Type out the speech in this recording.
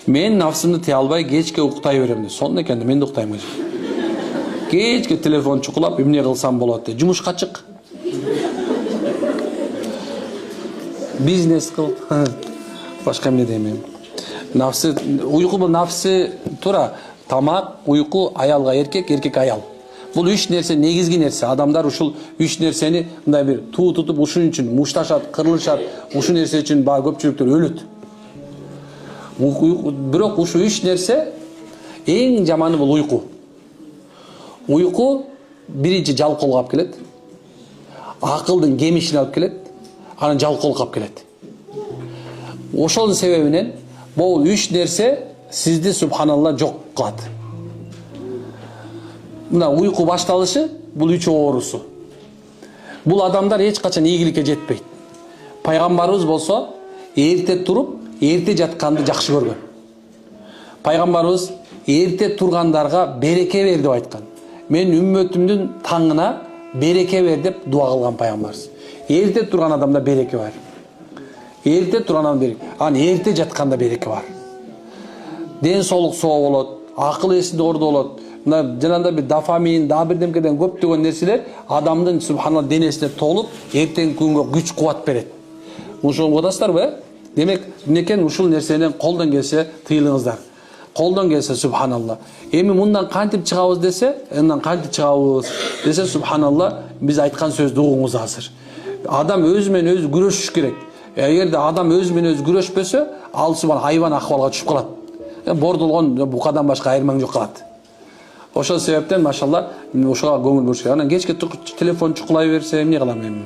Мен нафсымды тыя албай кечке уктай берем. Сонун экен да, мен да уктайм. Кечке телефон чукулап, эмне кылсам болот деп. Жумушка чык. Бизнес кыл. Башка эмне дейм. Нафсы, уйку бул нафсы тура. Тамак, уйку, аялга эркек, эркек аял. Бул үч нерсе негизги нерсе. Адамдар ушул үч нерсени мындай бир туу тутуп ушун үчүн мушташат, кырылышат, ушул нерсе үчүн баа көпчүлүктөр өлөт. Бирок ушул үч нерсе эң жаманы бул уйку. Уйку биринчи жалкоолук алып келет. Акылдын кемишин алып келет. Анан жалкоолук алып келет. Ошонун себебинен бул үч нерсе сизди субханалла жок кылат. Мына уйку башталышы бул үч оорусу. Бул адамдар эч качан ийгиликке жетпейт. Пайгамбарыбыз болсо эрте туруп, эрте жатканды жакшы көргөн. Пайгамбарыбыз эрте тургандарга береке бер деп айткан. Мен үммөтүмдүн таңына береке бер деп дуа кылган пайгамбарыбыз. Эрте турган адамда береке бар. Эрте турган адам береке. Анан эрте жатканда береке бар. Ден соолук соо болот, акыл эсинде орду болот. Мына жанагындай бир дофамин, дагы бирдемкеден көптөгөн нерселер адамдын субханалла денесине толуп, эртеңки күнгө күч кубат берет. Ушуну угасыздарбы? Демек, эмнекен ушул нерсенен колдон келсе тыйылыңыздар. Колдон келсе субханалла. Эми мындан кантип чыгабыз десе, мындан кантип чыгабыз десе субханалла, биз айткан сөздү угуңуз азыр. Адам өзү менен өзү күрөшүш керек. Эгерде адам өзү менен өзү күрөшпөсө, ал субхан айбан акыбалга түшүп калат. Бордулгон букадан башка айырмаң жок калат. Ошол себептен машалла ошого көңүл бурушка. Анан кечке телефон чукулай берсе эмне кылам эми?